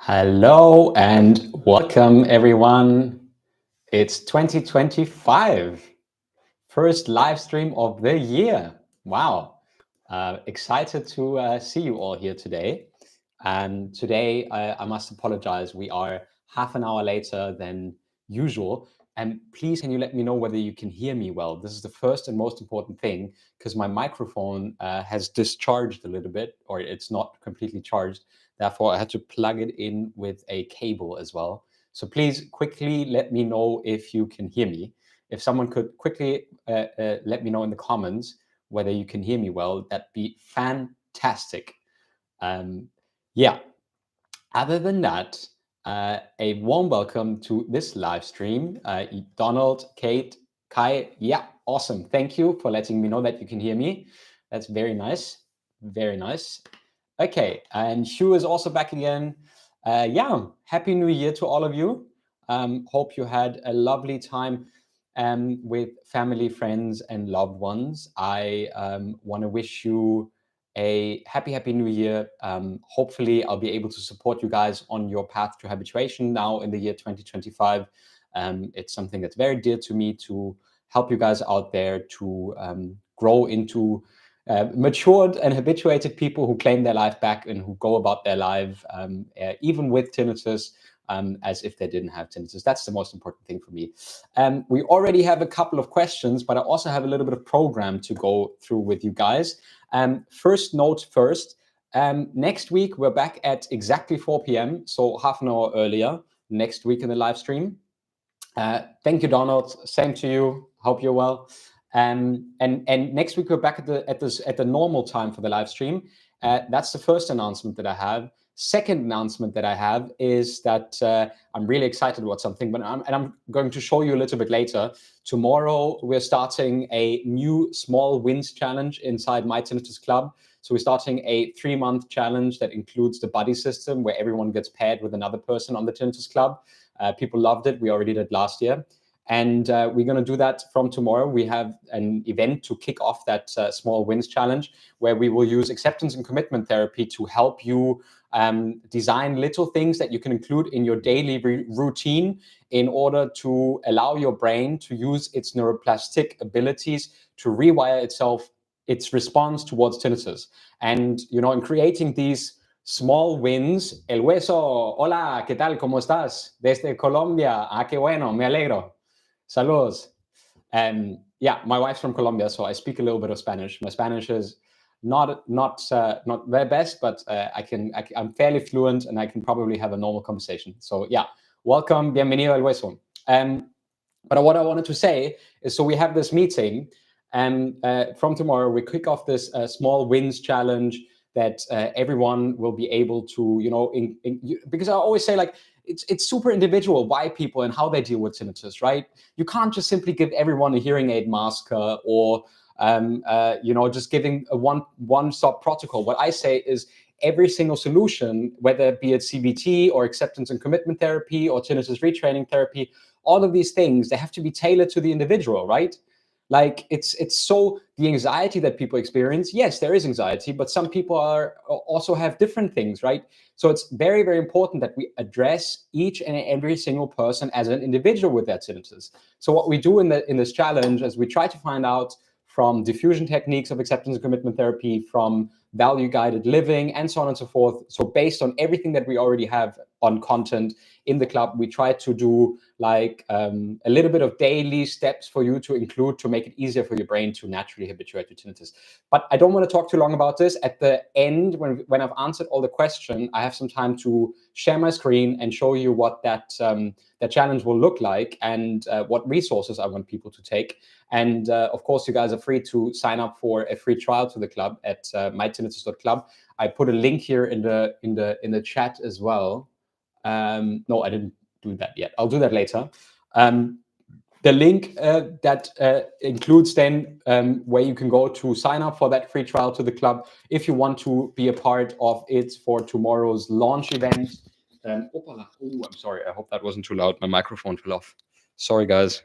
Hello and welcome everyone. It's 2025, first live stream of the year. Wow. Excited to see you all here today. And today I must apologize. We are half an hour later than usual. And please, can you let me know whether you can hear me well? This is the first and most important thing because my microphone has discharged a little bit, or it's not completely charged. Therefore, I had to plug it in with a cable as well. So please quickly let me know if you can hear me. If someone could quickly let me know in the comments whether you can hear me well, that'd be fantastic. Yeah, other than that, a warm welcome to this live stream. Donald, Kate, Kai, yeah, awesome. Thank you for letting me know that you can hear me. That's very nice. Very nice. Okay, and Shu is also back again. Yeah, Happy New Year to all of you. Hope you had a lovely time with family, friends, and loved ones. I want to wish you a happy New Year. Hopefully, I'll be able to support you guys on your path to habituation now in the year 2025. It's something that's very dear to me to help you guys out there to grow into matured and habituated people who claim their life back and who go about their life, even with tinnitus, as if they didn't have tinnitus. That's the most important thing for me. We already have a couple of questions, but I also have a little bit of program to go through with you guys. First note first, next week we're back at exactly 4 p.m., so half an hour earlier, next week in the live stream. Thank you, Donald. Same to you. Hope you're well. And next week we're back at the normal time for the live stream. That's the first announcement that I have. Second announcement that I have is that I'm really excited about something, but I'm going to show you a little bit later. Tomorrow we're starting a new small wins challenge inside my Tinnitus Club. So we're starting a 3-month challenge that includes the buddy system where everyone gets paired with another person on the Tinnitus Club. People loved it. We already did it last year. And we're going to do that from tomorrow. We have an event to kick off that small wins challenge where we will use acceptance and commitment therapy to help you design little things that you can include in your daily routine in order to allow your brain to use its neuroplastic abilities to rewire its response towards tinnitus. And, in creating these small wins, El Hueso, hola, ¿qué tal? ¿Cómo estás? Desde Colombia. Ah, qué bueno, me alegro. Saludos. Yeah, my wife's from Colombia, so I speak a little bit of Spanish. My Spanish is not the best, but I'm fairly fluent and I can probably have a normal conversation. So yeah, welcome, bienvenido al Hueso. But what I wanted to say is, so we have this meeting, and from tomorrow we kick off this small wins challenge that everyone will be able to, because I always say, like, it's super individual why people and how they deal with tinnitus, right? You can't just simply give everyone a hearing aid mask or just giving a one-stop protocol. What I say is every single solution, whether it be it CBT or acceptance and commitment therapy or tinnitus retraining therapy, all of these things, they have to be tailored to the individual, right? Like it's so the anxiety that people experience. Yes, there is anxiety, but some people also have different things, right? So it's very, very important that we address each and every single person as an individual with their tinnitus. So what we do in this challenge is we try to find out from diffusion techniques of acceptance and commitment therapy, from value-guided living, and so on and so forth. So based on everything that we already have on content in the club, we try to do like a little bit of daily steps for you to include to make it easier for your brain to naturally habituate to tinnitus. But I don't want to talk too long about this. At the end, when I've answered all the questions, I have some time to share my screen and show you what that challenge will look like and what resources I want people to take. And of course, you guys are free to sign up for a free trial to the club at mytinnitus.club. I put a link here in the chat as well. No, I didn't do that yet. I'll do that later. The link that includes then where you can go to sign up for that free trial to the club if you want to be a part of it for tomorrow's launch event. I'm sorry. I hope that wasn't too loud. My microphone fell off. Sorry, guys.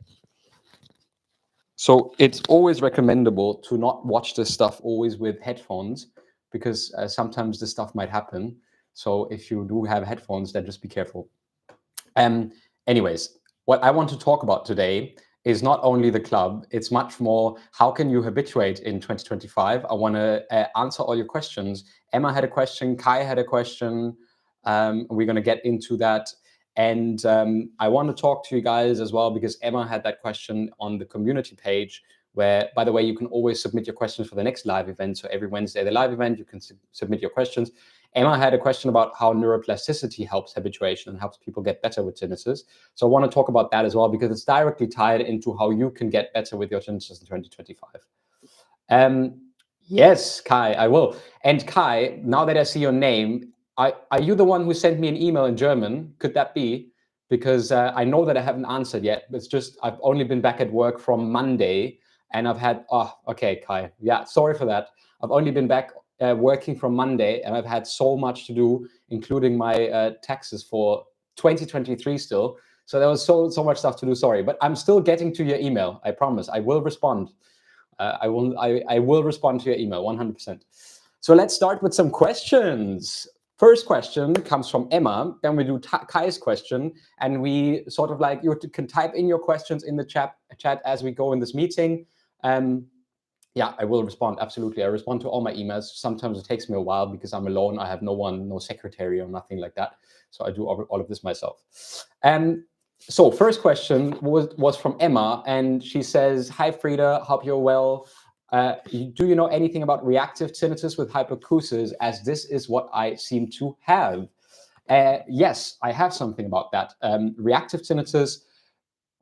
So it's always recommendable to not watch this stuff always with headphones, because sometimes this stuff might happen. So if you do have headphones, then just be careful. Anyways, what I want to talk about today is not only the club, it's much more how can you habituate in 2025. I want to answer all your questions. Emma had a question, Kai had a question. We're going to get into that. And I want to talk to you guys as well, because Emma had that question on the community page, where, by the way, you can always submit your questions for the next live event. So every Wednesday, the live event, you can submit your questions. Emma had a question about how neuroplasticity helps habituation and helps people get better with tinnitus. So I want to talk about that as well, because it's directly tied into how you can get better with your tinnitus in 2025. Yes, Kai, I will. And Kai, now that I see your name, are you the one who sent me an email in German? Could that be? Because I know that I haven't answered yet. It's just I've only been back at work from Monday, and I've had, okay, Kai. Yeah, sorry for that. I've only been back working from Monday, and I've had so much to do, including my taxes for 2023 still. So there was so much stuff to do. Sorry, but I'm still getting to your email. I promise. I will respond. I will respond to your email 100%. So let's start with some questions. First question comes from Emma. Then we do Kai's question, and we sort of like, you can type in your questions in the chat as we go in this meeting. Yeah, I will respond. Absolutely. I respond to all my emails. Sometimes it takes me a while because I'm alone. I have no one, no secretary or nothing like that. So I do all of this myself. So first question was from Emma, and she says, "Hi, Frida, hope you're well. Do you know anything about reactive tinnitus with hyperacusis, as this is what I seem to have?" Yes, I have something about that. Reactive tinnitus,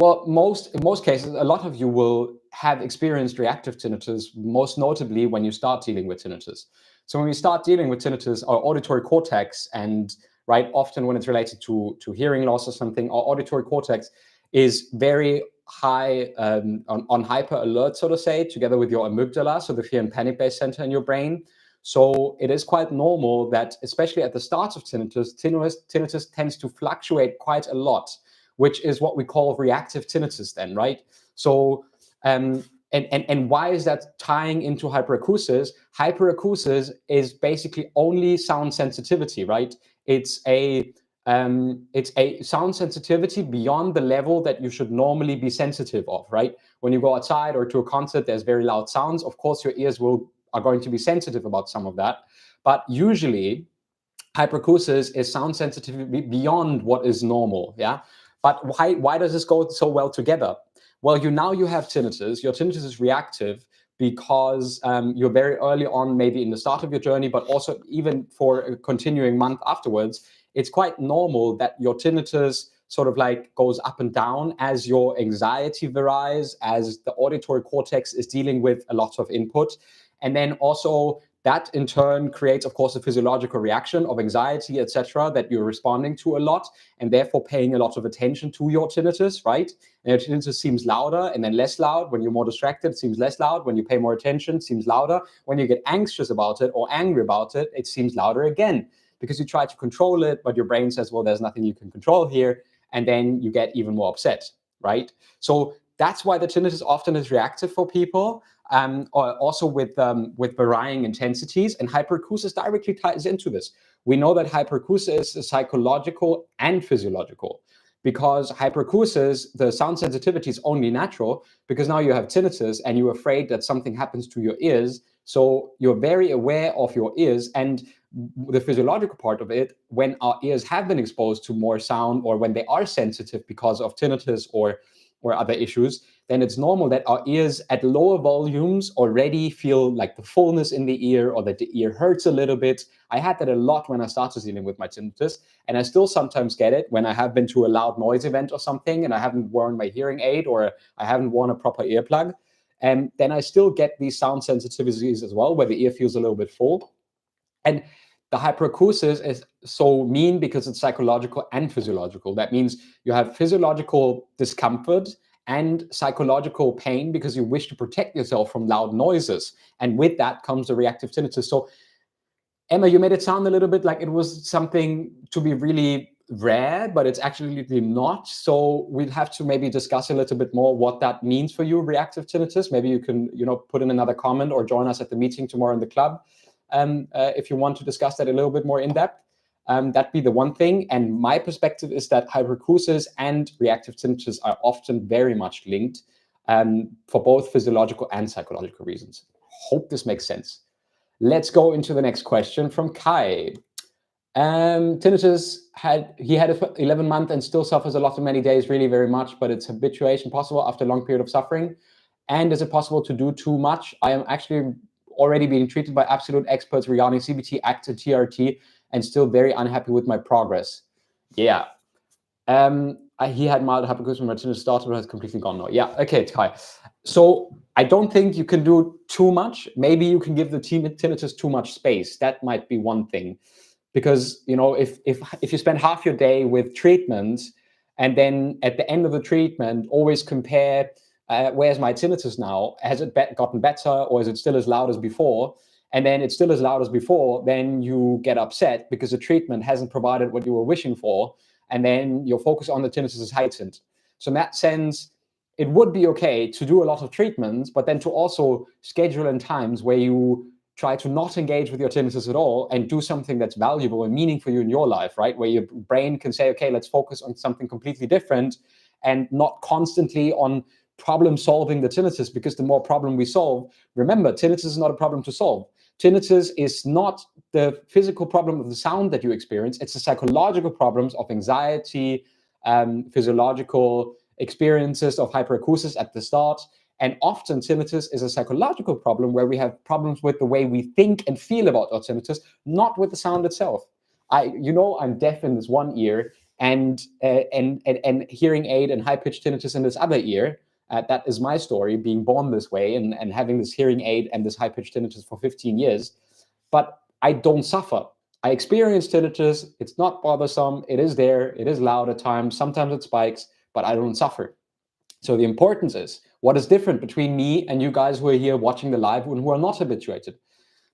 well, in most cases, a lot of you will have experienced reactive tinnitus, most notably when you start dealing with tinnitus. So when we start dealing with tinnitus, our auditory cortex, and right, often when it's related to hearing loss or something, our auditory cortex is very high on hyper alert, so to say, together with your amygdala, so the fear and panic based center in your brain. So it is quite normal that, especially at the start of tinnitus tends to fluctuate quite a lot, which is what we call reactive tinnitus then, right? So, and why is that tying into hyperacusis? Hyperacusis is basically only sound sensitivity, right? It's a sound sensitivity beyond the level that you should normally be sensitive of, right? When you go outside or to a concert, there's very loud sounds. Of course, your ears are going to be sensitive about some of that, but usually hyperacusis is sound sensitivity beyond what is normal, yeah? But why does this go so well together? Well, you have tinnitus. Your tinnitus is reactive because you're very early on, maybe in the start of your journey, but also even for a continuing month afterwards, it's quite normal that your tinnitus sort of like goes up and down as your anxiety varies, as the auditory cortex is dealing with a lot of input. And then also that in turn creates, of course, a physiological reaction of anxiety, etc., that you're responding to a lot, and therefore paying a lot of attention to your tinnitus, right? And your tinnitus seems louder and then less loud. When you're more distracted, it seems less loud. When you pay more attention, it seems louder. When you get anxious about it or angry about it, it seems louder again, because you try to control it, but your brain says, well, there's nothing you can control here. And then you get even more upset, right? So that's why the tinnitus often is reactive for people. Or also with varying intensities, and hyperacusis directly ties into this. We know that hyperacusis is psychological and physiological, because hyperacusis, the sound sensitivity is only natural because now you have tinnitus and you're afraid that something happens to your ears. So you're very aware of your ears, and the physiological part of it, when our ears have been exposed to more sound, or when they are sensitive because of tinnitus or other issues, then it's normal that our ears at lower volumes already feel like the fullness in the ear, or that the ear hurts a little bit. I had that a lot when I started dealing with my tinnitus, and I still sometimes get it when I have been to a loud noise event or something and I haven't worn my hearing aid, or I haven't worn a proper earplug. And then I still get these sound sensitivities as well, where the ear feels a little bit full. And the hyperacusis is so mean because it's psychological and physiological. That means you have physiological discomfort and psychological pain because you wish to protect yourself from loud noises. And with that comes the reactive tinnitus. So, Emma, you made it sound a little bit like it was something to be really rare, but it's actually not. So we'd have to maybe discuss a little bit more what that means for you, reactive tinnitus. Maybe you can, put in another comment or join us at the meeting tomorrow in the club if you want to discuss that a little bit more in depth. That'd be the one thing. And my perspective is that hyperacusis and reactive tinnitus are often very much linked for both physiological and psychological reasons. Hope this makes sense. Let's go into the next question from Kai. Tinnitus he had 11 months and still suffers a lot of many days, really very much, but it's habituation possible after a long period of suffering? And is it possible to do too much? I am actually already being treated by absolute experts regarding CBT, ACT, and TRT, and still very unhappy with my progress. Yeah. He had mild hyperacusis when my tinnitus started, but has completely gone now. Yeah, okay, Kai. So I don't think you can do too much. Maybe you can give the tinnitus too much space. That might be one thing. Because, you know, if you spend half your day with treatment and then at the end of the treatment always compare where's my tinnitus now, has it gotten better, or is it still as loud as before, and then it's still as loud as before, then you get upset because the treatment hasn't provided what you were wishing for, and then your focus on the tinnitus is heightened. So in that sense, it would be okay to do a lot of treatments, but then to also schedule in times where you try to not engage with your tinnitus at all and do something that's valuable and meaningful for you in your life, right? Where your brain can say, okay, let's focus on something completely different and not constantly on problem solving the tinnitus, because the more problem we solve, remember, tinnitus is not a problem to solve. Tinnitus is not the physical problem of the sound that you experience. It's the psychological problems of anxiety, physiological experiences of hyperacusis at the start. And often tinnitus is a psychological problem where we have problems with the way we think and feel about our tinnitus, not with the sound itself. I'm deaf in this one ear and hearing aid and high-pitched tinnitus in this other ear. That is my story, being born this way and having this hearing aid and this high-pitched tinnitus for 15 years. But I don't suffer. I experience tinnitus. It's not bothersome. It is there. It is loud at times. Sometimes it spikes, but I don't suffer. So the importance is, what is different between me and you guys who are here watching the live and who are not habituated?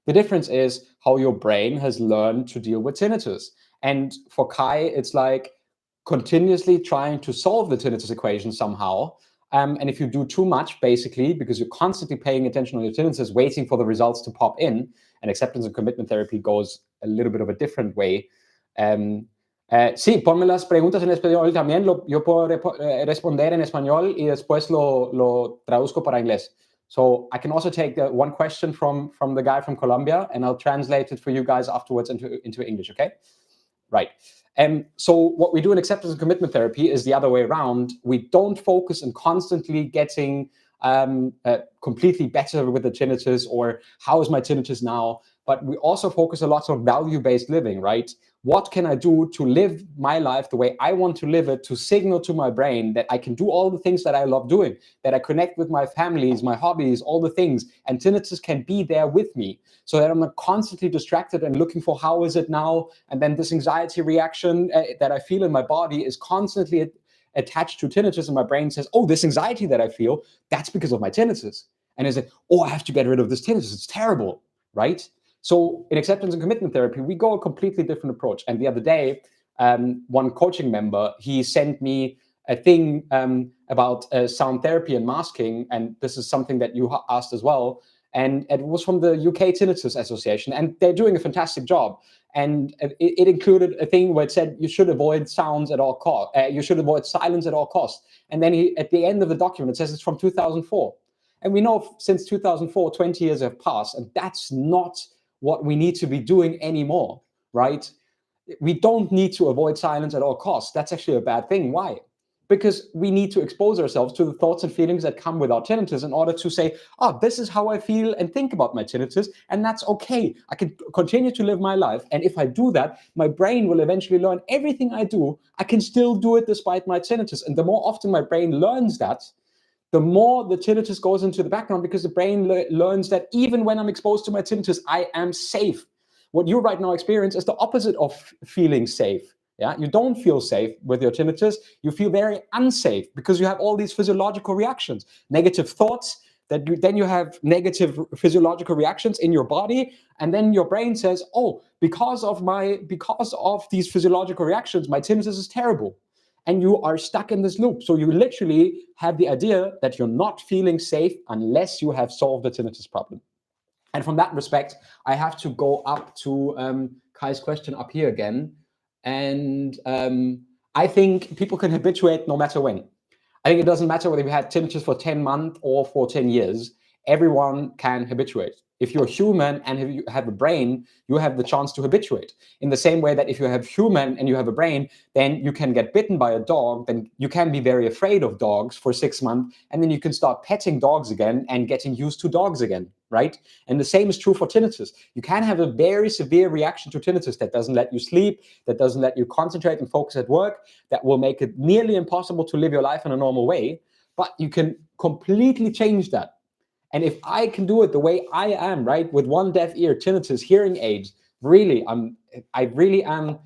The difference is how your brain has learned to deal with tinnitus. And for Kai, it's like continuously trying to solve the tinnitus equation somehow. And if you do too much, basically, because you're constantly paying attention on your tinnitus, waiting for the results to pop in, and acceptance and commitment therapy goes a little bit of a different way. Sí, ponme las preguntas en español también. Yo puedo responder en español y después lo traduzco para inglés. So I can also take one question from the guy from Colombia, and I'll translate it for you guys afterwards into English, okay? Right. So what we do in acceptance and commitment therapy is the other way around. We don't focus on constantly getting completely better with the tinnitus, or how is my tinnitus now? But we also focus a lot on value-based living, right? What can I do to live my life the way I want to live it, to signal to my brain that I can do all the things that I love doing, that I connect with my families, my hobbies, all the things, and tinnitus can be there with me, so that I'm not constantly distracted and looking for how is it now, and then this anxiety reaction that I feel in my body is constantly attached to tinnitus, and my brain says, oh, this anxiety that I feel, that's because of my tinnitus. And is it, oh, I have to get rid of this tinnitus, it's terrible, right? So in acceptance and commitment therapy, we go a completely different approach. And the other day, one coaching member, he sent me a thing about sound therapy and masking. And this is something that you asked as well. And it was from the UK Tinnitus Association. And they're doing a fantastic job. And it included a thing where it said you should avoid sounds at all costs. You should avoid silence at all costs. And then at the end of the document, it says it's from 2004. And we know since 2004, 20 years have passed. And that's not what we need to be doing anymore, right? We don't need to avoid silence at all costs. That's actually a bad thing. Why? Because we need to expose ourselves to the thoughts and feelings that come with our tinnitus in order to say, oh, this is how I feel and think about my tinnitus, and that's okay. I can continue to live my life. And if I do that, my brain will eventually learn everything I do, I can still do it despite my tinnitus. And the more often my brain learns that, the more the tinnitus goes into the background, because the brain learns that even when I'm exposed to my tinnitus, I am safe. What you right now experience is the opposite of feeling safe. Yeah, you don't feel safe with your tinnitus. You feel very unsafe because you have all these physiological reactions, negative thoughts. Then you have negative physiological reactions in your body, and then your brain says, "Oh, because of these physiological reactions, my tinnitus is terrible." And you are stuck in this loop. So you literally have the idea that you're not feeling safe unless you have solved the tinnitus problem. And from that respect, I have to go up to Kai's question up here again. And I think people can habituate no matter when. I think it doesn't matter whether you had tinnitus for 10 months or for 10 years, everyone can habituate. If you're human and you have a brain, you have the chance to habituate. In the same way that if you have human and you have a brain, then you can get bitten by a dog, then you can be very afraid of dogs for 6 months, and then you can start petting dogs again and getting used to dogs again, right? And the same is true for tinnitus. You can have a very severe reaction to tinnitus that doesn't let you sleep, that doesn't let you concentrate and focus at work, that will make it nearly impossible to live your life in a normal way, but you can completely change that. And if I can do it the way I am, right, with one deaf ear, tinnitus, hearing aids, really, I really am,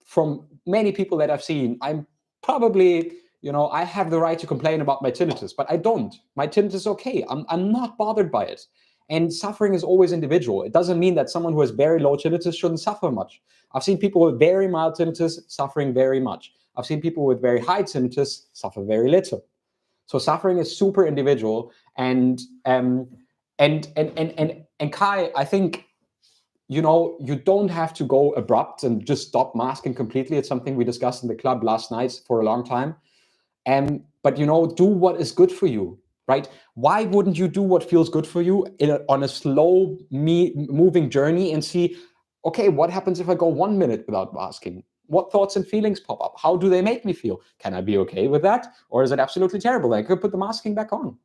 from many people that I've seen, I'm probably, I have the right to complain about my tinnitus, but I don't. My tinnitus is okay. I'm not bothered by it. And suffering is always individual. It doesn't mean that someone who has very low tinnitus shouldn't suffer much. I've seen people with very mild tinnitus suffering very much. I've seen people with very high tinnitus suffer very little. So suffering is super individual, and Kai, I think you don't have to go abrupt and just stop masking completely. It's something we discussed in the club last night for a long time. But do what is good for you, right? Why wouldn't you do what feels good for you on a slow moving journey and see, okay, what happens if I go 1 minute without masking? What thoughts and feelings pop up? How do they make me feel? Can I be okay with that? Or is it absolutely terrible? I could put the masking back on.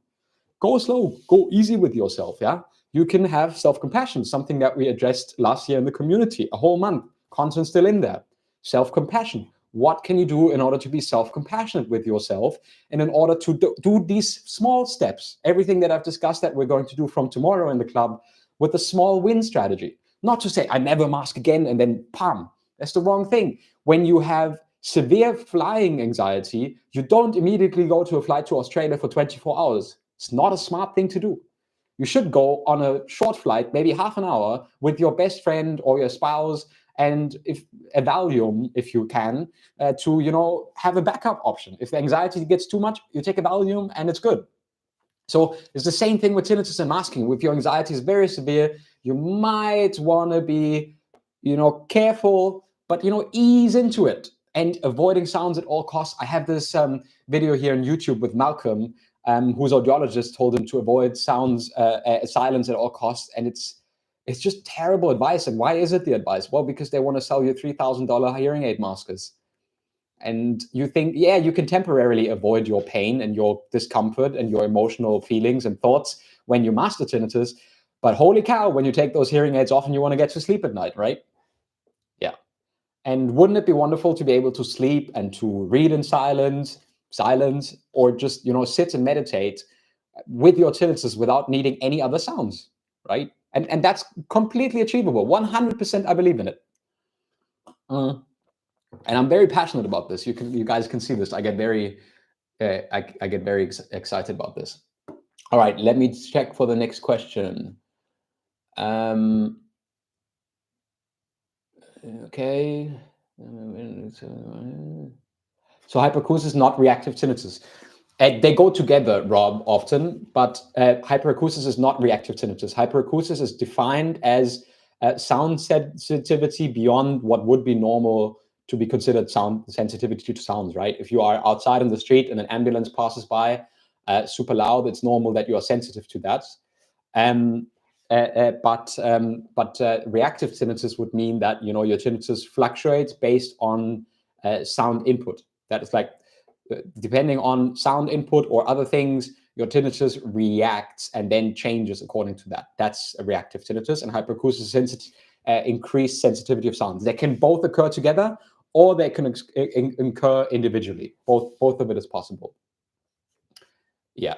Go slow, go easy with yourself. Yeah. You can have self-compassion, something that we addressed last year in the community, a whole month, content still in there. Self-compassion. What can you do in order to be self-compassionate with yourself and in order to do these small steps, everything that I've discussed that we're going to do from tomorrow in the club with a small win strategy? Not to say I never mask again and then pam. That's the wrong thing. When you have severe flying anxiety, you don't immediately go to a flight to Australia for 24 hours. It's not a smart thing to do. You should go on a short flight, maybe half an hour, with your best friend or your spouse, and if a Valium, if you can, to have a backup option. If the anxiety gets too much, you take a Valium and it's good. So it's the same thing with tinnitus and masking. If your anxiety is very severe, you might want to be, careful, but ease into it and avoiding sounds at all costs. I have this video here on YouTube with Malcolm, whose audiologist told him to avoid silence at all costs, and it's just terrible advice. And why is it the advice? Well, because they want to sell you $3,000 hearing aid maskers. And you think, yeah, you can temporarily avoid your pain and your discomfort and your emotional feelings and thoughts when you master tinnitus. But holy cow, when you take those hearing aids off and you want to get to sleep at night, right? Yeah. And wouldn't it be wonderful to be able to sleep and to read in silence, or just, sit and meditate with your tinnitus without needing any other sounds, right? And that's completely achievable. 100% I believe in it. And I'm very passionate about this. You guys can see this. I get very excited about this. All right, let me check for the next question. Okay. So hyperacusis is not reactive tinnitus. They go together, Rob, often, but hyperacusis is not reactive tinnitus. Hyperacusis is defined as sound sensitivity beyond what would be normal to be considered sound sensitivity to sounds, right? If you are outside in the street and an ambulance passes by super loud, it's normal that you are sensitive to that. But reactive tinnitus would mean that your tinnitus fluctuates based on sound input. That is like, depending on sound input or other things, your tinnitus reacts and then changes according to that. That's a reactive tinnitus. And hyperacusis is increased sensitivity of sounds. They can both occur together, or they can occur individually. Both of it is possible. Yeah.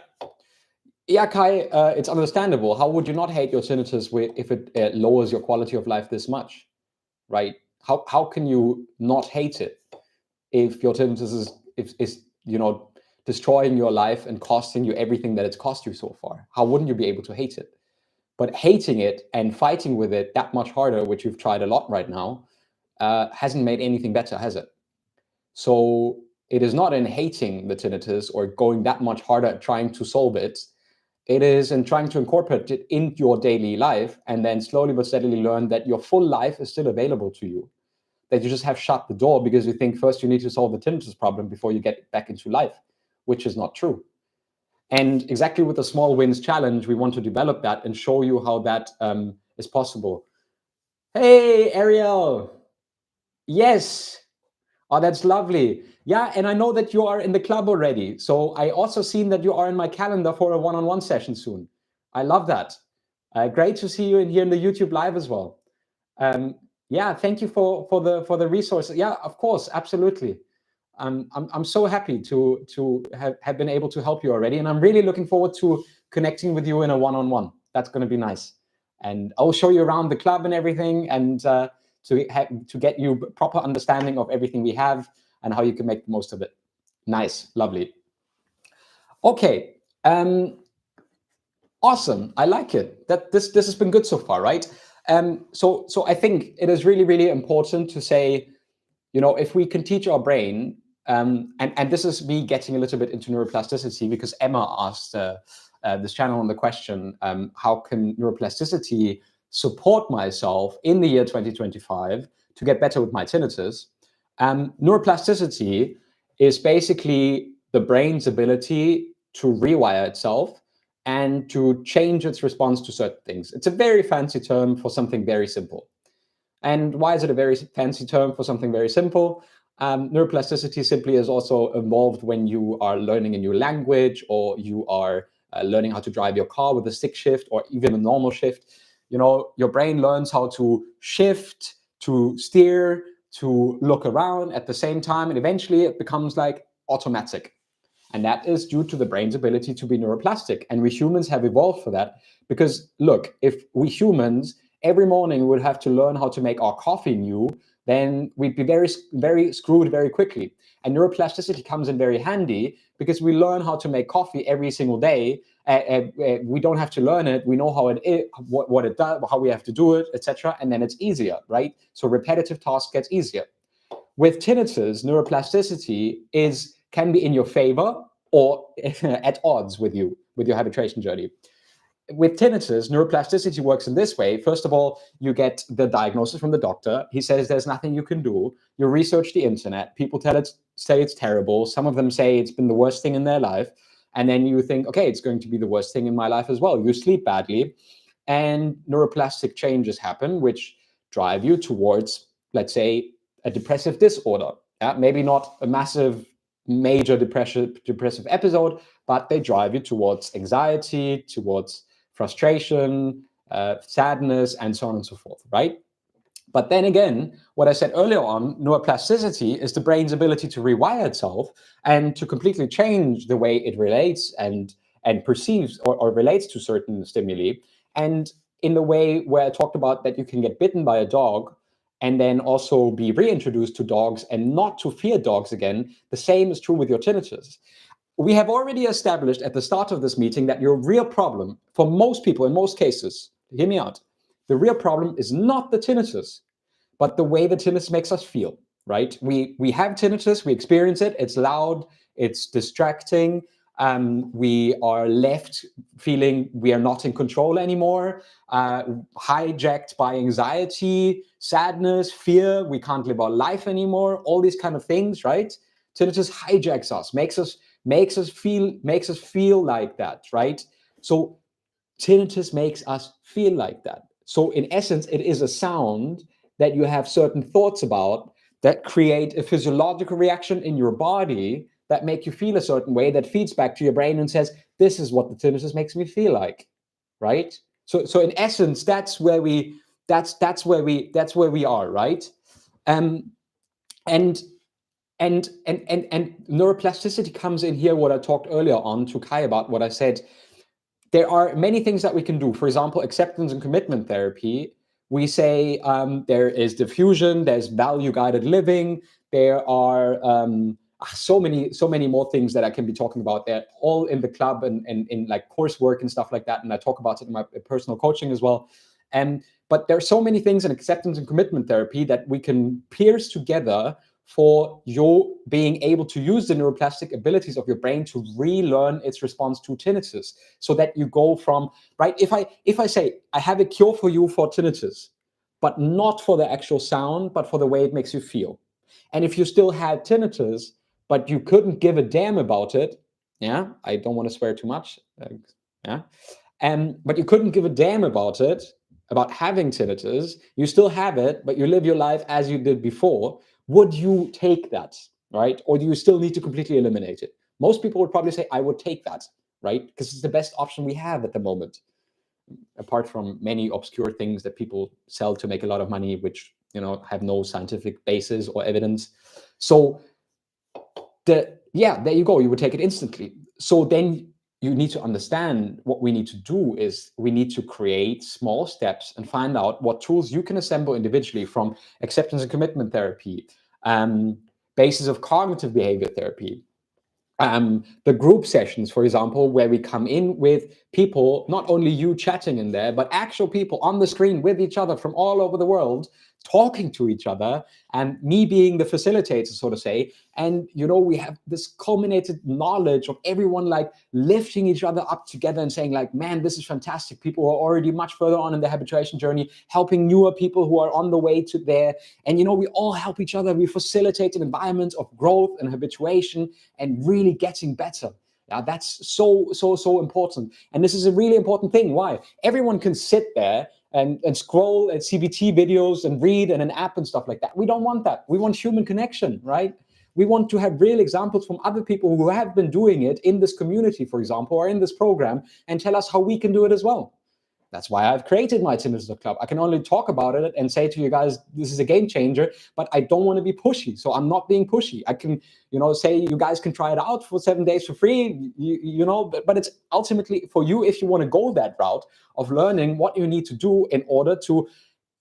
Yeah, Kai, it's understandable. How would you not hate your tinnitus if it lowers your quality of life this much, right? How can you not hate it if your tinnitus is destroying your life and costing you everything that it's cost you so far? How wouldn't you be able to hate it? But hating it and fighting with it that much harder, which you've tried a lot right now, hasn't made anything better, has it? So it is not in hating the tinnitus or going that much harder at trying to solve it. It is in trying to incorporate it into your daily life and then slowly but steadily learn that your full life is still available to you. that you just have shut the door because you think first you need to solve the tinnitus problem before you get back into life, which is not true. And exactly with the small wins challenge, we want to develop that and show you how that is possible. Hey, Ariel. Yes. Oh, that's lovely. Yeah, and I know that you are in the club already. So I also seen that you are in my calendar for a one-on-one session soon. I love that. Great to see you in here in the YouTube live as well. Yeah, thank you for the resources. Yeah, of course, absolutely. I'm so happy to have been able to help you already, and I'm really looking forward to connecting with you in a one-on-one. That's going to be nice, and I'll show you around the club and everything, and to get you proper understanding of everything we have and how you can make the most of it. Nice, lovely. Okay, awesome. I like it. That this has been good so far, right? So I think it is really important to say, you know, if we can teach our brain, and this is me getting a little bit into neuroplasticity because Emma asked this channel on the question, how can neuroplasticity support myself in the year 2025 to get better with my tinnitus? Neuroplasticity is basically the brain's ability to rewire itself and to change its response to certain things. It's a very fancy term for something very simple. And why is it a very fancy term for something very simple? Neuroplasticity simply is also involved when you are learning a new language, or you are learning how to drive your car with a stick shift or even a normal shift. You know, your brain learns how to shift, to steer, to look around at the same time, and eventually it becomes like automatic. And that is due to the brain's ability to be neuroplastic. And we humans have evolved for that because, look, if we humans every morning would have to learn how to make our coffee new, then we'd be very screwed very quickly. And neuroplasticity comes in very handy because we learn how to make coffee every single day. We don't have to learn it. We know how it is, what it does, how we have to do it, etc. And then it's easier, right? So repetitive task gets easier. With tinnitus, neuroplasticity can be in your favor or at odds with your habituation journey. With tinnitus, neuroplasticity works in this way. First of all, you get the diagnosis from the doctor. He says there's nothing you can do. You research the internet. People say it's terrible. Some of them say it's been the worst thing in their life. And then you think, okay, it's going to be the worst thing in my life as well. You sleep badly, and neuroplastic changes happen, which drive you towards, let's say, a depressive disorder. Maybe not a massive, major depressive episode, but they drive you towards anxiety, towards frustration, sadness, and so on and so forth, right? But then again, what I said earlier on, neuroplasticity is the brain's ability to rewire itself and to completely change the way it relates and perceives or relates to certain stimuli. And in the way where I talked about that you can get bitten by a dog and then also be reintroduced to dogs and not to fear dogs again, the same is true with your tinnitus. We have already established at the start of this meeting that your real problem, for most people, in most cases, hear me out, the real problem is not the tinnitus, but the way the tinnitus makes us feel, right? We have tinnitus, we experience it, it's loud, it's distracting, we are left feeling we are not in control anymore, hijacked by anxiety, sadness, fear, we can't live our life anymore, all these kind of things, right? Tinnitus hijacks us, makes us feel like that, right? So tinnitus makes us feel like that. So in essence, it is a sound that you have certain thoughts about that create a physiological reaction in your body that make you feel a certain way, that feeds back to your brain and says, this is what the tinnitus makes me feel like, right? So in essence, that's where we are, right? And neuroplasticity comes in here, what I talked earlier on to Kai about what I said. There are many things that we can do. For example, acceptance and commitment therapy. We say there is diffusion, there's value-guided living, there are so many more things that I can be talking about. They're all in the club and in like coursework and stuff like that. And I talk about it in my personal coaching as well. But there are so many things in acceptance and commitment therapy that we can pierce together for you being able to use the neuroplastic abilities of your brain to relearn its response to tinnitus, so that you go from, right, if I say I have a cure for you for tinnitus, but not for the actual sound, but for the way it makes you feel. And if you still had tinnitus, but you couldn't give a damn about it, yeah, I don't want to swear too much, yeah, but you couldn't give a damn about it, about having tinnitus, you still have it, but you live your life as you did before, would you take that, right? Or do you still need to completely eliminate it? Most people would probably say, I would take that, right? Because it's the best option we have at the moment, apart from many obscure things that people sell to make a lot of money, which, you know, have no scientific basis or evidence. So there you go, you would take it instantly. So then you need to understand what we need to do is we need to create small steps and find out what tools you can assemble individually, from acceptance and commitment therapy, basis of cognitive behavior therapy, the group sessions, for example, where we come in with people, not only you chatting in there, but actual people on the screen with each other from all over the world, talking to each other, and me being the facilitator, so to say. And, you know, we have this culminated knowledge of everyone like lifting each other up together and saying like, man, this is fantastic. People are already much further on in the habituation journey, helping newer people who are on the way to there. And, you know, we all help each other. We facilitate an environment of growth and habituation and really getting better. Yeah, that's so important. And this is a really important thing. Why? Everyone can sit there and scroll at CBT videos and read in an app and stuff like that. We don't want that. We want human connection, right? We want to have real examples from other people who have been doing it in this community, for example, or in this program, and tell us how we can do it as well. That's why I've created my Tinnitus Club. I can only talk about it and say to you guys, this is a game changer, but I don't want to be pushy. So I'm not being pushy. I can, you know, say you guys can try it out for 7 days for free, you know, but it's ultimately for you if you want to go that route of learning what you need to do in order to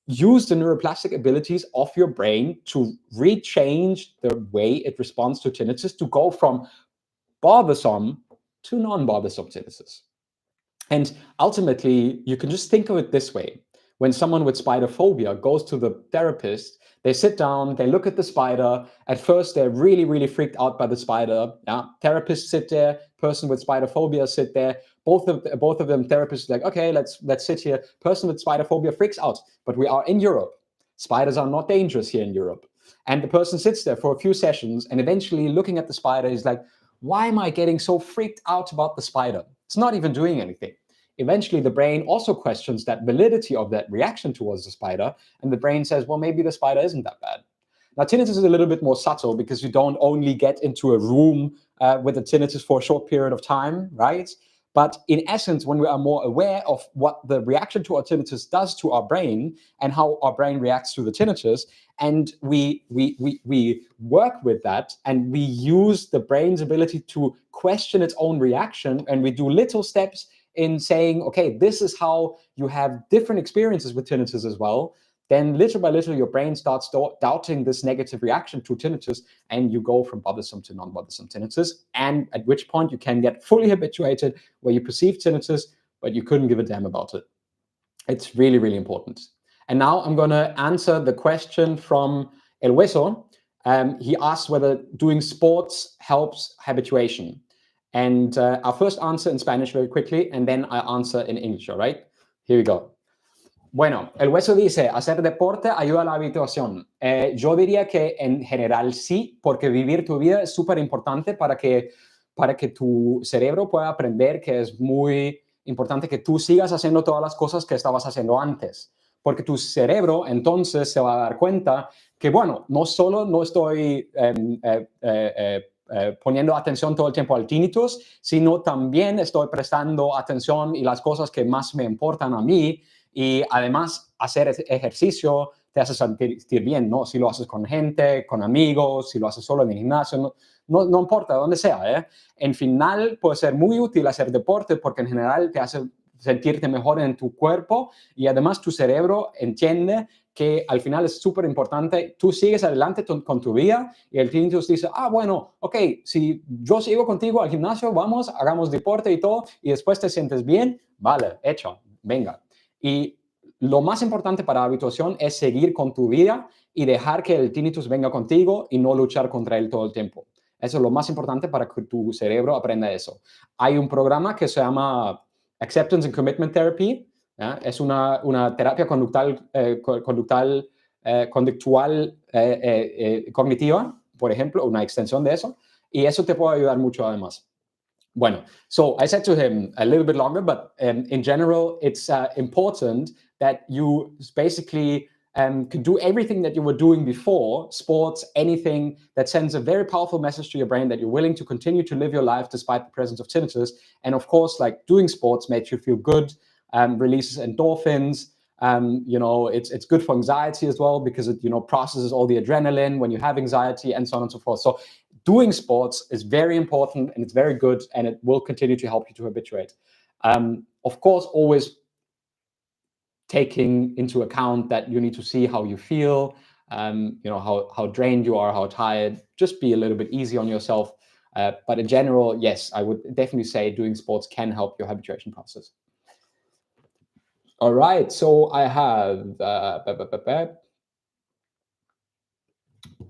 use the neuroplastic abilities of your brain to rechange the way it responds to tinnitus, to go from bothersome to non-bothersome tinnitus. And ultimately, you can just think of it this way. When someone with spider phobia goes to the therapist, they sit down, they look at the spider. At first, they're really, really freaked out by the spider. Yeah, therapists sit there, person with spider phobia sit there. Both of them, therapists like, okay, let's sit here. Person with spider phobia freaks out, but we are in Europe. Spiders are not dangerous here in Europe. And the person sits there for a few sessions, and eventually looking at the spider is like, why am I getting so freaked out about the spider? It's not even doing anything. Eventually, the brain also questions that validity of that reaction towards the spider, and the brain says, well, maybe the spider isn't that bad. Now, tinnitus is a little bit more subtle because you don't only get into a room with a tinnitus for a short period of time, right? But in essence, when we are more aware of what the reaction to our tinnitus does to our brain and how our brain reacts to the tinnitus, and we work with that, and we use the brain's ability to question its own reaction, and we do little steps in saying, okay, this is how you have different experiences with tinnitus as well, then little by little your brain starts doubting this negative reaction to tinnitus, and you go from bothersome to non-bothersome tinnitus, and at which point you can get fully habituated, where you perceive tinnitus, but you couldn't give a damn about it. It's really, really important. And now I'm going to answer the question from El Hueso. He asks whether doing sports helps habituation. And I'll first answer in Spanish very quickly, and then I'll answer in English, all right? Here we go. Bueno, el hueso dice, hacer deporte ayuda a la habituación. Yo diría que en general sí, porque vivir tu vida es súper importante para que tu cerebro pueda aprender que es muy importante que tú sigas haciendo todas las cosas que estabas haciendo antes. Porque tu cerebro entonces se va a dar cuenta que, bueno, no solo no estoy poniendo atención todo el tiempo al tinnitus, sino también estoy prestando atención y las cosas que más me importan a mí. Y además, hacer ejercicio te hace sentir bien, ¿no? Si lo haces con gente, con amigos, si lo haces solo en el gimnasio, no importa, donde sea, ¿eh? En final, puede ser muy útil hacer deporte porque en general te hace sentirte mejor en tu cuerpo, y además tu cerebro entiende que al final es súper importante. Tú sigues adelante con tu vida y el tinnitus dice, bueno, ok, si yo sigo contigo al gimnasio, vamos, hagamos deporte y todo, y después te sientes bien, vale, hecho, venga. Y lo más importante para la habituación es seguir con tu vida y dejar que el tinnitus venga contigo y no luchar contra él todo el tiempo. Eso es lo más importante para que tu cerebro aprenda eso. Hay un programa que se llama Acceptance and Commitment Therapy, ¿ya? Es una terapia conductual cognitiva, por ejemplo, una extensión de eso, y eso te puede ayudar mucho además. Bueno, so I said to him a little bit longer, but in general, it's important that you basically can do everything that you were doing before, sports, anything that sends a very powerful message to your brain that you're willing to continue to live your life despite the presence of tinnitus. And of course, like doing sports makes you feel good, releases endorphins. It's good for anxiety as well because it processes all the adrenaline when you have anxiety and so on and so forth. So doing sports is very important and it's very good and it will continue to help you to habituate. Of course, always taking into account that you need to see how you feel, how drained you are, how tired. Just be a little bit easy on yourself. But in general, yes, I would definitely say doing sports can help your habituation process. All right, so I have,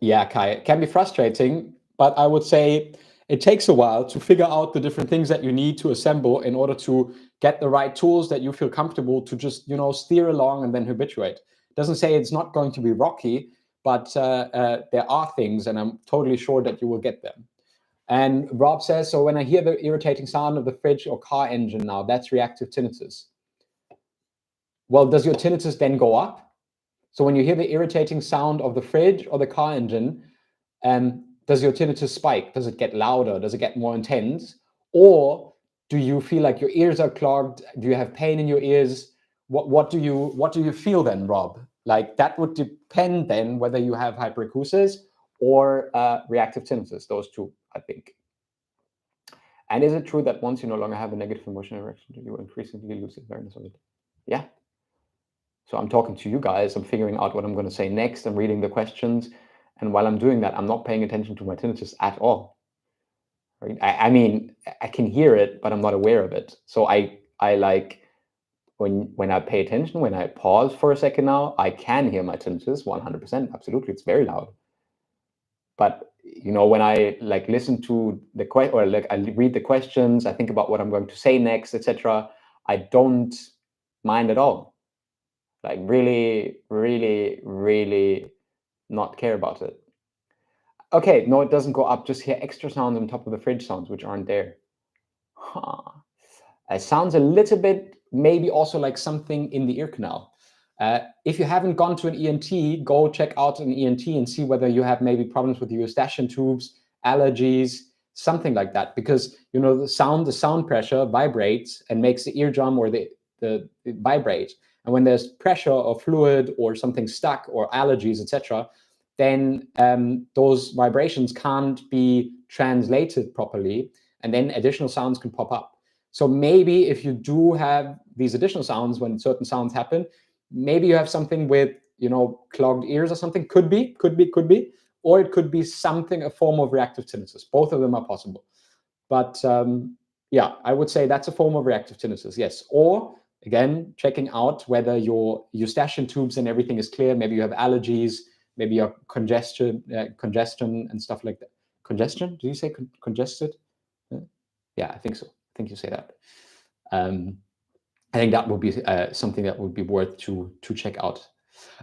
yeah, Kai, it can be frustrating, but I would say it takes a while to figure out the different things that you need to assemble in order to get the right tools that you feel comfortable to just, steer along and then habituate. It doesn't say it's not going to be rocky, but there are things, and I'm totally sure that you will get them. And Rob says, so when I hear the irritating sound of the fridge or car engine now, that's reactive tinnitus. Well, does your tinnitus then go up? So when you hear the irritating sound of the fridge or the car engine, does your tinnitus spike? Does it get louder? Does it get more intense? Or do you feel like your ears are clogged? Do you have pain in your ears? What do you feel then, Rob? Like that would depend then whether you have hyperacusis or reactive tinnitus. Those two, I think. And is it true that once you no longer have a negative emotional reaction, you increasingly lose awareness of it? Yeah. So I'm talking to you guys, I'm figuring out what I'm going to say next, I'm reading the questions, and while I'm doing that, I'm not paying attention to my tinnitus at all. Right? I mean, I can hear it, but I'm not aware of it. So I like, when I pay attention, when I pause for a second now, I can hear my tinnitus 100%, absolutely, it's very loud. But when I like listen to the or like I read the questions, I think about what I'm going to say next, etc., I don't mind at all. Like really, really, really not care about it. Okay, no, it doesn't go up. Just hear extra sounds on top of the fridge sounds, which aren't there. Huh. It sounds a little bit maybe also like something in the ear canal. If you haven't gone to an ENT, go check out an ENT and see whether you have maybe problems with your eustachian tubes, allergies, something like that. Because the sound pressure vibrates and makes the eardrum or the vibrate. And when there's pressure or fluid or something stuck or allergies, etc., then those vibrations can't be translated properly, and then additional sounds can pop up. So maybe if you do have these additional sounds when certain sounds happen, maybe you have something with clogged ears or something. Could be, or it could be something, a form of reactive tinnitus. Both of them are possible. But yeah, I would say that's a form of reactive tinnitus, yes. Or again, checking out whether your eustachian tubes and everything is clear. Maybe you have allergies, maybe your congestion and stuff like that. Congestion? Do you say congested? Yeah, I think so. I think you say that. I think that would be something that would be worth to check out.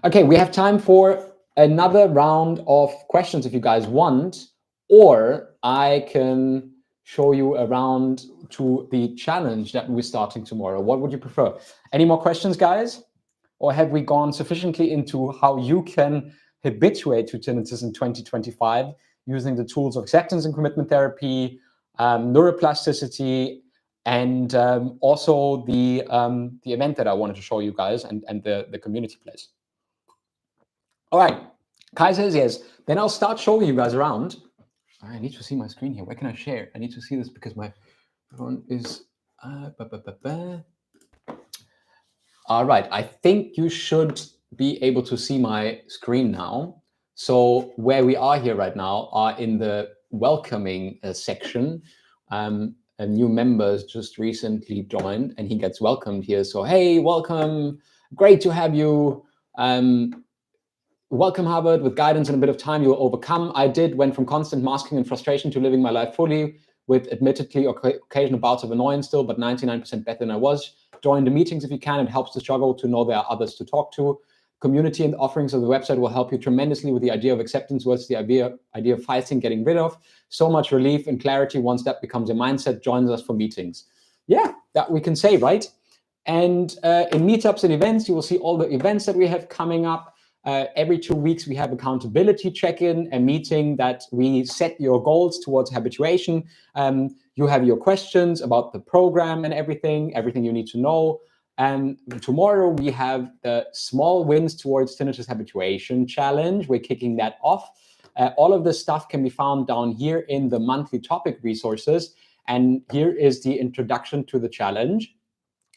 Okay, we have time for another round of questions if you guys want, or I can show you around to the challenge that we're starting tomorrow. What would you prefer? Any more questions, guys? Or have we gone sufficiently into how you can habituate to tinnitus in 2025 using the tools of acceptance and commitment therapy, neuroplasticity, and also the event that I wanted to show you guys and the community place. All right, Kai says yes. Then I'll start showing you guys around. I need to see my screen here. Where can I share? I need to see this because my phone is... All right, I think you should be able to see my screen now. So where we are here right now are in the welcoming section. A new member just recently joined and he gets welcomed here. So, hey, welcome. Great to have you. Welcome, Harvard. With guidance and a bit of time, you will overcome. I went from constant masking and frustration to living my life fully with admittedly occasional bouts of annoyance still, but 99% better than I was. join the meetings if you can. It helps the struggle to know there are others to talk to. Community and offerings of the website will help you tremendously with the idea of acceptance, what's the idea of fighting, getting rid of. So much relief and clarity once that becomes a mindset. Joins us for meetings. Yeah, that we can say, right? And in meetups and events, you will see all the events that we have coming up. Every 2 weeks, we have accountability check-in, a meeting that we set your goals towards habituation. You have your questions about the program and everything you need to know. And tomorrow we have the small wins towards tinnitus habituation challenge. We're kicking that off. All of this stuff can be found down here in the monthly topic resources. And here is the introduction to the challenge.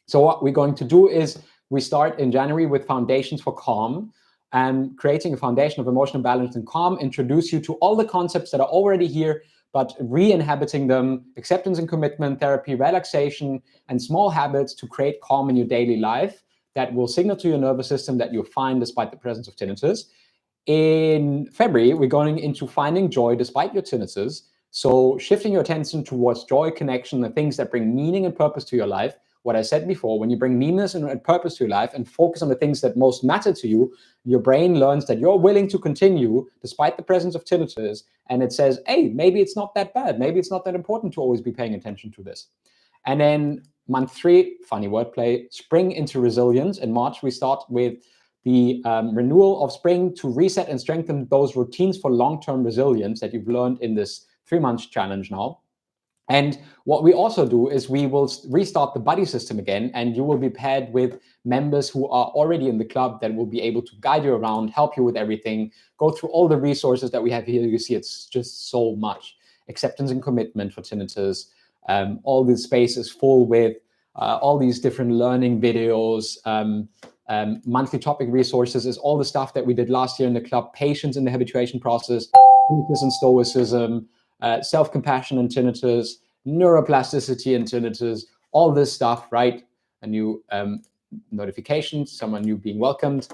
So what we're going to do is we start in January with Foundations for Calm, and creating a foundation of emotional balance and calm, introduce you to all the concepts that are already here, but re-inhabiting them, acceptance and commitment, therapy, relaxation, and small habits to create calm in your daily life that will signal to your nervous system that you're fine despite the presence of tinnitus. In February, we're going into finding joy despite your tinnitus. So shifting your attention towards joy, connection, the things that bring meaning and purpose to your life. What I said before, when you bring meanness and purpose to your life and focus on the things that most matter to you, your brain learns that you're willing to continue despite the presence of tinnitus. And it says, hey, maybe it's not that bad. Maybe it's not that important to always be paying attention to this. And then month 3, funny wordplay, spring into resilience. In March, we start with the renewal of spring to reset and strengthen those routines for long-term resilience that you've learned in this 3-month challenge now. And what we also do is we will restart the buddy system again, and you will be paired with members who are already in the club that will be able to guide you around, help you with everything, go through all the resources that we have here. You see, it's just so much. Acceptance and commitment for tinnitus. All this space is full with all these different learning videos. Monthly topic resources is all the stuff that we did last year in the club. Patience in the habituation process, tinnitus and stoicism, self-compassion and tinnitus, neuroplasticity and tinnitus, all this stuff, right? A new notification, someone new being welcomed.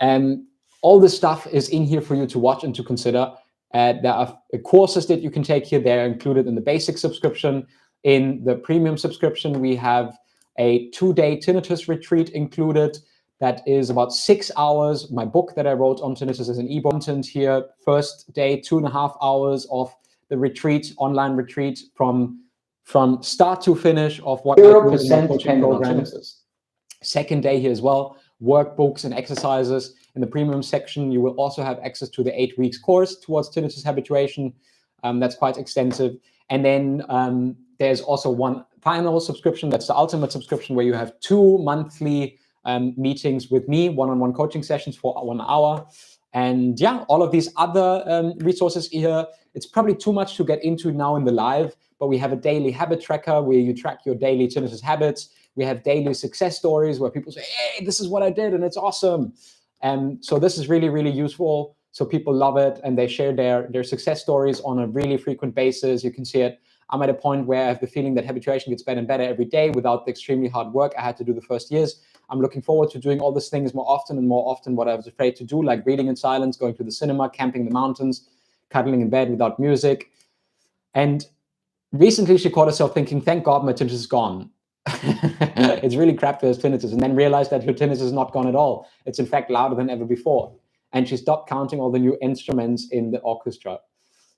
And all this stuff is in here for you to watch and to consider. There are courses that you can take here. They're included in the basic subscription. In the premium subscription, we have a 2-day tinnitus retreat included. That is about 6 hours. My book that I wrote on tinnitus is an ebook content here. First day, 2.5 hours of the retreat, online retreat from start to finish of what 0% dependent on tinnitus. Second day here as well, workbooks and exercises. In the premium section, you will also have access to the 8 weeks course towards tinnitus habituation. That's quite extensive. And then there's also one final subscription. That's the ultimate subscription, where you have 2 monthly meetings with me, one-on-one coaching sessions for 1 hour. And yeah, all of these other resources here, it's probably too much to get into now in the live, but we have a daily habit tracker where you track your daily tinnitus habits. We have daily success stories where people say, hey, this is what I did and it's awesome. And so this is really, really useful. So people love it and they share their success stories on a really frequent basis. You can see it. I'm at a point where I have the feeling that habituation gets better and better every day without the extremely hard work I had to do the first years. I'm looking forward to doing all these things more often what I was afraid to do, like reading in silence, going to the cinema, camping in the mountains, cuddling in bed without music. And recently she caught herself thinking, thank God my tinnitus is gone. It's really crap to have tinnitus, and then realized that her tinnitus is not gone at all. It's in fact louder than ever before. And she stopped counting all the new instruments in the orchestra.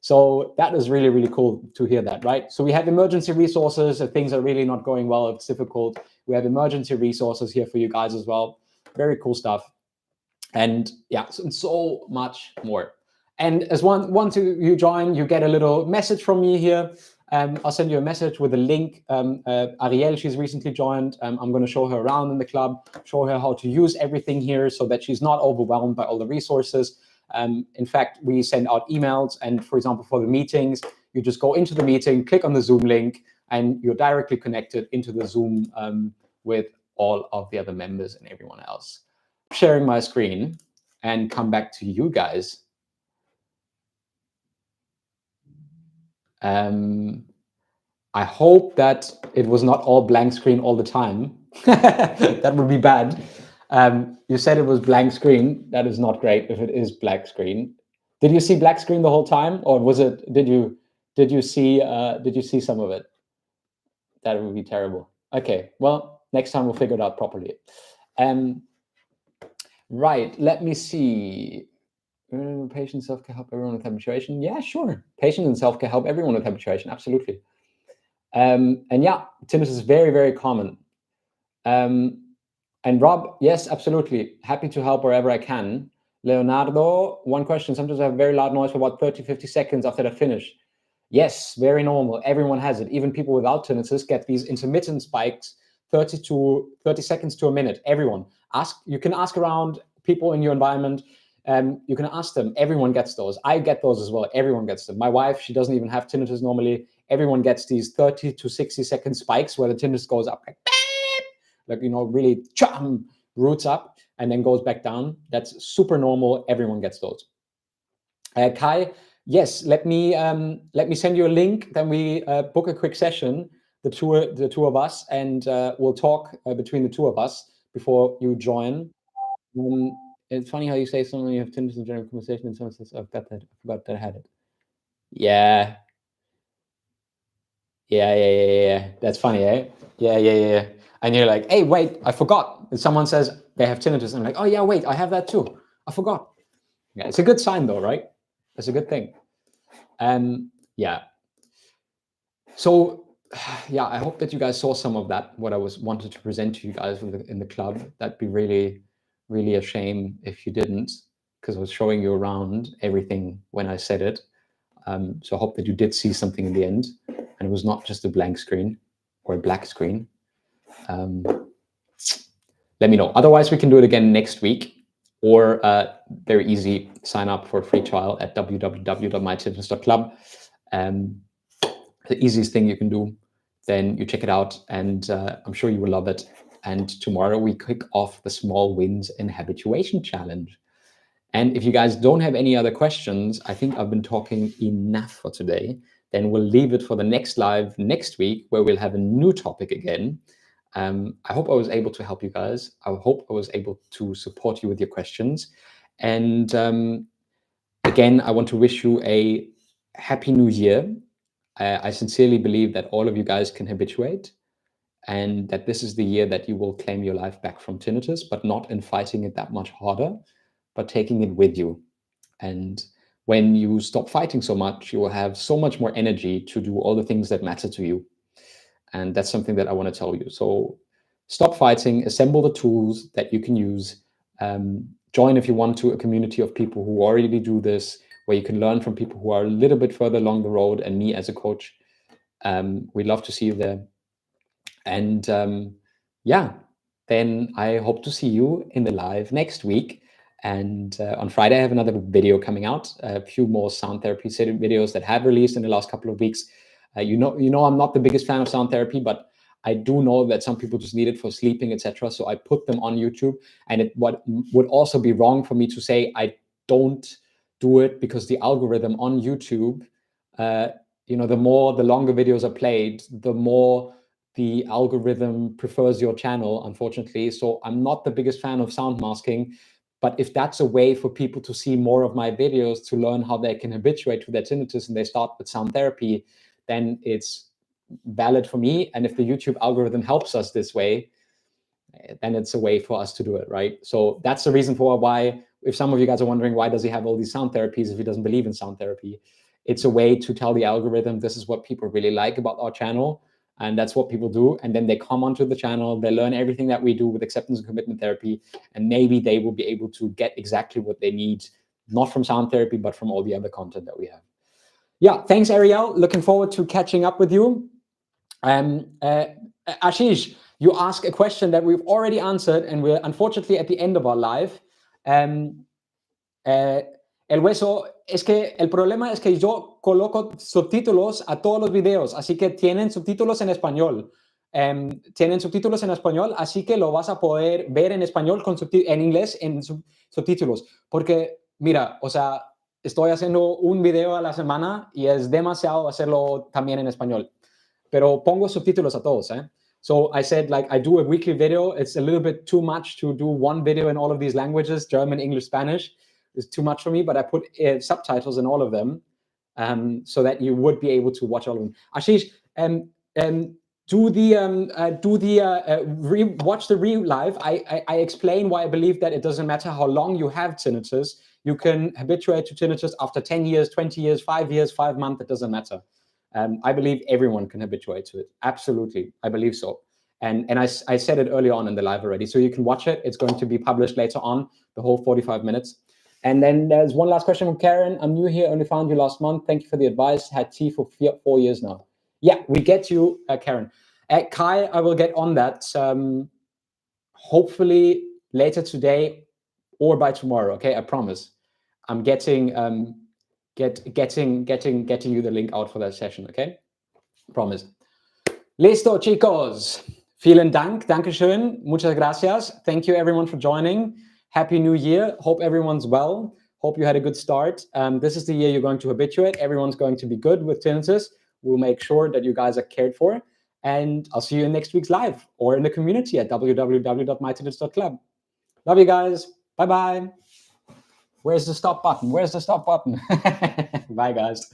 So that is really, really cool to hear that, right? So we have emergency resources if things are really not going well, if it's difficult. We have emergency resources here for you guys as well. Very cool stuff. And yeah, so much more. And as once you join, you get a little message from me here. I'll send you a message with a link. Ariel, she's recently joined. I'm going to show her around in the club, show her how to use everything here so that she's not overwhelmed by all the resources. In fact, we send out emails, and for example, for the meetings, you just go into the meeting, click on the Zoom link, and you're directly connected into the Zoom with all of the other members and everyone else. Sharing my screen and come back to you guys. I hope that it was not all blank screen all the time. That would be bad. You said it was blank screen. That is not great if it is black screen. Did you see black screen the whole time, or was it? Did you see some of it? That would be terrible. Okay, well, next time we'll figure it out properly. Right, let me see. Patient self-care help everyone with habituation. Yeah, sure. Patient and self-care help everyone with habituation. Absolutely. And yeah, tinnitus is very, very common. And Rob, yes, absolutely. Happy to help wherever I can. Leonardo, one question. Sometimes I have very loud noise for about 30, 50 seconds after I finish. Yes, very normal. Everyone has it. Even people without tinnitus get these intermittent spikes, 30 seconds to a minute. Everyone. You can ask around people in your environment. You can ask them. Everyone gets those. I get those as well. Everyone gets them. My wife, she doesn't even have tinnitus normally. Everyone gets these 30 to 60 second spikes where the tinnitus goes up like, really roots up and then goes back down. That's super normal. Everyone gets those. Kai, yes, let me send you a link. Then we book a quick session, the two of us, and we'll talk between the two of us before you join. It's funny how you say something you have tinnitus in general conversation, and someone says, "I've got that. I forgot that I had it." Yeah. Yeah. That's funny, eh? Yeah. And you're like, "Hey, wait, I forgot." And someone says they have tinnitus, and I'm like, "Oh yeah, wait, I have that too. I forgot." Yeah, it's a good sign though, right? It's a good thing. Yeah. So, yeah, I hope that you guys saw some of that, what I wanted to present to you guys in the club. That'd be really, really a shame if you didn't, because I was showing you around everything when I said it. So I hope that you did see something in the end, and it was not just a blank screen or a black screen. Let me know. Otherwise, we can do it again next week, or very easy, sign up for a free trial at www.mytinnitus.club. The easiest thing you can do, then you check it out, and I'm sure you will love it. And tomorrow we kick off the Small Wins in Habituation Challenge. And if you guys don't have any other questions, I think I've been talking enough for today. Then we'll leave it for the next live next week, where we'll have a new topic again. I hope I was able to help you guys. I hope I was able to support you with your questions. And again, I want to wish you a happy new year. I sincerely believe that all of you guys can habituate, and that this is the year that you will claim your life back from tinnitus, but not in fighting it that much harder, but taking it with you. And when you stop fighting so much, you will have so much more energy to do all the things that matter to you. And that's something that I want to tell you. So stop fighting, assemble the tools that you can use. Join, if you want to, a community of people who already do this, where you can learn from people who are a little bit further along the road, and me as a coach. We'd love to see you there. And yeah, then I hope to see you in the live next week. And on Friday, I have another video coming out, a few more sound therapy videos that have released in the last couple of weeks. You know, I'm not the biggest fan of sound therapy, but I do know that some people just need it for sleeping, etc. So I put them on YouTube. And what would also be wrong for me to say I don't do it, because the algorithm on YouTube, the longer videos are played, the more the algorithm prefers your channel, unfortunately. So I'm not the biggest fan of sound masking. But if that's a way for people to see more of my videos, to learn how they can habituate to their tinnitus, and they start with sound therapy, then it's valid for me. And if the YouTube algorithm helps us this way, then it's a way for us to do it, right? So that's the reason for why, if some of you guys are wondering, why does he have all these sound therapies if he doesn't believe in sound therapy? It's a way to tell the algorithm, this is what people really like about our channel, and that's what people do. And then they come onto the channel, they learn everything that we do with acceptance and commitment therapy, and maybe they will be able to get exactly what they need, not from sound therapy, but from all the other content that we have. Yeah, thanks, Ariel. Looking forward to catching up with you. Ashish, you asked a question that we've already answered, and we're unfortunately at the end of our live. El hueso, es que el problema es que yo coloco subtítulos a todos los videos, así que tienen subtítulos en español. Tienen subtítulos en español, así que lo vas a poder ver en español, en inglés, en subtítulos. Porque, mira, o sea, estoy haciendo un video a la semana y es demasiado hacerlo también en español. Pero pongo subtítulos a todos, eh? So I said, like, I do a weekly video. It's a little bit too much to do one video in all of these languages, German, English, Spanish. It's too much for me, but I put subtitles in all of them, so that you would be able to watch all of them. Ashish, watch the real live. I explain why I believe that it doesn't matter how long you have tinnitus. You can habituate to tinnitus after 10 years, 20 years, 5 years, 5 months. It doesn't matter. I believe everyone can habituate to it. Absolutely, I believe so. And I said it early on in the live already, so you can watch it. It's going to be published later on, the whole 45 minutes. And then there's one last question from Karen. I'm new here, only found you last month. Thank you for the advice. Had tea for 4 years now. Yeah, we get you, Karen. Kai, I will get on that hopefully later today or by tomorrow. Okay, I promise. I'm getting getting you the link out for that session. Okay, promise. Listo, chicos. Vielen Dank. Dankeschön. Muchas gracias. Thank you, everyone, for joining. Happy New Year. Hope everyone's well. Hope you had a good start. This is the year you're going to habituate. Everyone's going to be good with tinnitus. We'll make sure that you guys are cared for. And I'll see you in next week's live or in the community at www.mytinnitus.club. Love you guys. Bye-bye. Where's the stop button? Where's the stop button? Bye, guys.